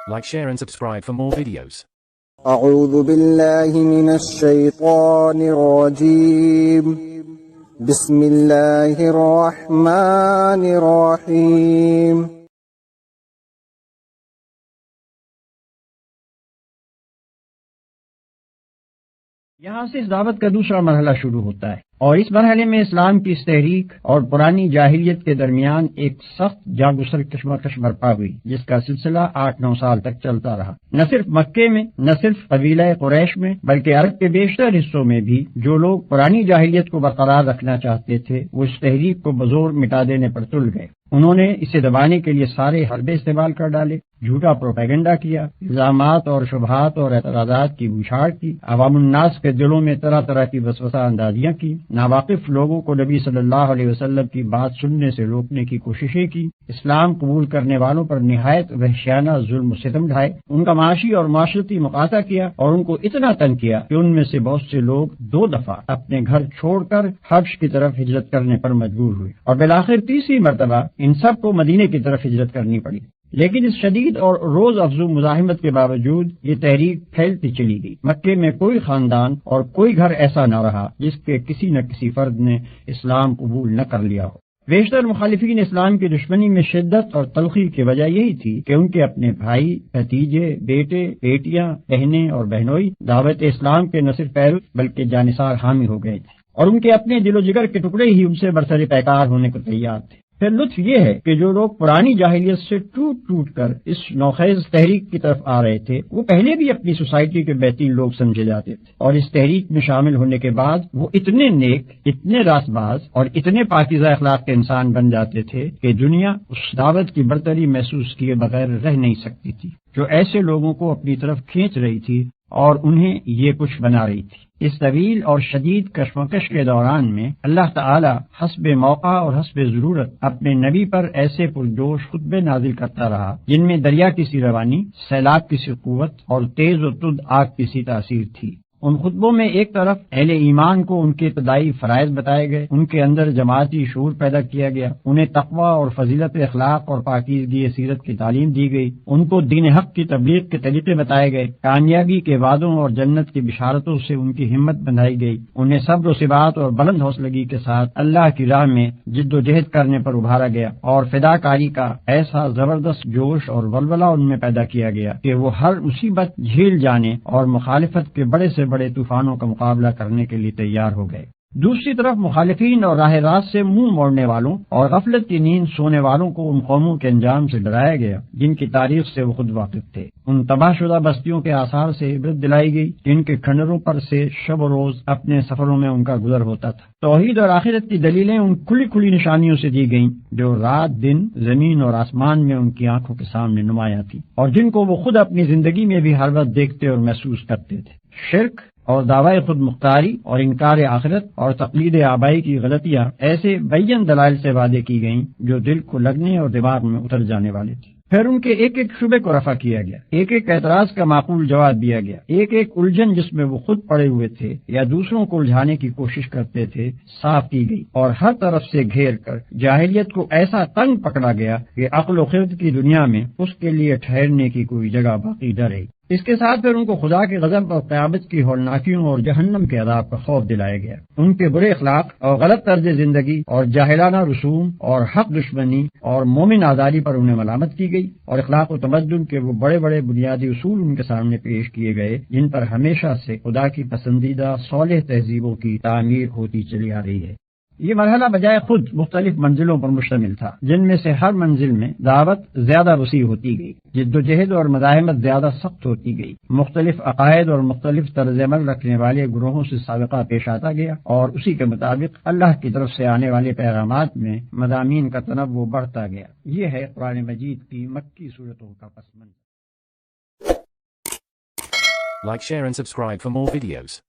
Like, share and subscribe for more videos. اعوذ باللہ من الشیطان الرجیم بسم اللہ الرحمن الرحیم یہاں سے اس دعوت کا دوسرا مرحلہ شروع ہوتا ہے، اور اس مرحلے میں اسلام کی اس تحریک اور پرانی جاہلیت کے درمیان ایک سخت جاگسر کشمکش برپا ہوئی، جس کا سلسلہ 8-9 سال تک چلتا رہا۔ نہ صرف مکے میں، نہ صرف قبیلہ قریش میں، بلکہ عرب کے بیشتر حصوں میں بھی جو لوگ پرانی جاہلیت کو برقرار رکھنا چاہتے تھے، وہ اس تحریک کو بزور مٹا دینے پر تل گئے۔ انہوں نے اسے دبانے کے لیے سارے حربے استعمال کر ڈالے، جھوٹا پروپیگنڈا کیا، الزامات اور شبہات اور اعتراضات کی بوچھاڑ کی، عوام الناس کے دلوں میں طرح طرح کی وسوسہ اندازیاں کی، ناواقف لوگوں کو نبی صلی اللہ علیہ وسلم کی بات سننے سے روکنے کی کوششیں کی، اسلام قبول کرنے والوں پر نہایت وحشیانہ ظلم و ستم ڈھائے، ان کا معاشی اور معاشرتی مقاطع کیا، اور ان کو اتنا تنگ کیا کہ ان میں سے بہت سے لوگ 2 دفعہ اپنے گھر چھوڑ کر حبش کی طرف ہجرت کرنے پر مجبور ہوئے، اور بالآخر تیسری مرتبہ ان سب کو مدینے کی طرف ہجرت کرنی پڑی۔ لیکن اس شدید اور روز افزوں مزاحمت کے باوجود یہ تحریک پھیلتی چلی گئی۔ مکے میں کوئی خاندان اور کوئی گھر ایسا نہ رہا جس کے کسی نہ کسی فرد نے اسلام قبول نہ کر لیا ہو۔ بیشتر مخالفین اسلام کی دشمنی میں شدت اور تلخی کی وجہ یہی تھی کہ ان کے اپنے بھائی، بھتیجے، بیٹے، بیٹیاں، بہنیں اور بہنوئی دعوت اسلام کے نہ صرف پیرو بلکہ جانثار حامی ہو گئے تھے، اور ان کے اپنے دل و جگر کے ٹکڑے ہی ان سے برسر پیکار ہونے کو تیار تھے۔ پھر لطف یہ ہے کہ جو لوگ پرانی جاہلیت سے ٹوٹ کر اس نوخیز تحریک کی طرف آ رہے تھے، وہ پہلے بھی اپنی سوسائٹی کے بہترین لوگ سمجھے جاتے تھے، اور اس تحریک میں شامل ہونے کے بعد وہ اتنے نیک، اتنے راست باز اور اتنے پاکیزہ اخلاق کے انسان بن جاتے تھے کہ دنیا اس دعوت کی برتری محسوس کیے بغیر رہ نہیں سکتی تھی جو ایسے لوگوں کو اپنی طرف کھینچ رہی تھی اور انہیں یہ کچھ بنا رہی تھی۔ اس طویل اور شدید کشمکش کے دوران میں اللہ تعالی حسب موقع اور حسب ضرورت اپنے نبی پر ایسے پرجوش خطبے نازل کرتا رہا جن میں دریا کی سی روانی، سیلاب کی سی قوت اور تیز و تند آگ کی سی تاثیر تھی۔ ان خطبوں میں ایک طرف اہل ایمان کو ان کے ابتدائی فرائض بتائے گئے، ان کے اندر جماعتی شعور پیدا کیا گیا، انہیں تقوی اور فضیلت اخلاق اور پاکیزگی سیرت کی تعلیم دی گئی، ان کو دین حق کی تبلیغ کے طریقے بتائے گئے، کامیابی کے وعدوں اور جنت کی بشارتوں سے ان کی ہمت بندھائی گئی، انہیں صبر و ثبات اور بلند حوصلگی کے ساتھ اللہ کی راہ میں جد و جہد کرنے پر ابھارا گیا، اور فداکاری کا ایسا زبردست جوش اور ولولہ ان میں پیدا کیا گیا کہ وہ ہر مصیبت جھیل جانے اور مخالفت کے بڑے سے بڑے طوفانوں کا مقابلہ کرنے کے لیے تیار ہو گئے۔ دوسری طرف مخالفین اور راہ راست سے منہ موڑنے والوں اور غفلت کی نیند سونے والوں کو ان قوموں کے انجام سے ڈرایا گیا جن کی تاریخ سے وہ خود واقف تھے۔ ان تباہ شدہ بستیوں کے آثار سے عبرت دلائی گئی جن کے کھنڈروں پر سے شب و روز اپنے سفروں میں ان کا گزر ہوتا تھا۔ توحید اور آخرت کی دلیلیں ان کھلی کھلی نشانیوں سے دی گئیں جو رات دن زمین اور آسمان میں ان کی آنکھوں کے سامنے نمایاں تھی، اور جن کو وہ خود اپنی زندگی میں بھی ہر وقت دیکھتے اور محسوس کرتے تھے۔ شرک اور دعوی خود مختاری اور انکار آخرت اور تقلید آبائی کی غلطیاں ایسے بین دلائل سے وعدے کی گئیں جو دل کو لگنے اور دماغ میں اتر جانے والے تھے۔ پھر ان کے ایک ایک شبے کو رفع کیا گیا، ایک ایک اعتراض کا معقول جواب دیا گیا، ایک ایک الجھن جس میں وہ خود پڑے ہوئے تھے یا دوسروں کو الجھانے کی کوشش کرتے تھے صاف کی گئی، اور ہر طرف سے گھیر کر جاہلیت کو ایسا تنگ پکڑا گیا کہ عقل و خرد کی دنیا میں اس کے لیے ٹھہرنے کی کوئی جگہ باقی نہ رہی۔ اس کے ساتھ پھر ان کو خدا کے غضب اور قیامت کی ہولناکیوں اور جہنم کے عذاب کا خوف دلایا گیا۔ ان کے برے اخلاق اور غلط طرز زندگی اور جاہلانہ رسوم اور حق دشمنی اور مومن آزاری پر انہیں ملامت کی گئی، اور اخلاق و تمدن کے وہ بڑے بڑے بنیادی اصول ان کے سامنے پیش کیے گئے جن پر ہمیشہ سے خدا کی پسندیدہ صالح تہذیبوں کی تعمیر ہوتی چلی آ رہی ہے۔ یہ مرحلہ بجائے خود مختلف منزلوں پر مشتمل تھا جن میں سے ہر منزل میں دعوت زیادہ وسیع ہوتی گئی، جد و جہد اور مزاحمت زیادہ سخت ہوتی گئی، مختلف عقائد اور مختلف طرز عمل رکھنے والے گروہوں سے سابقہ پیش آتا گیا، اور اسی کے مطابق اللہ کی طرف سے آنے والے پیغامات میں مضامین کا تنوع بڑھتا گیا۔ یہ ہے قرآن مجید کی مکی سورتوں کا پس منظر۔ Like, share and subscribe for more videos.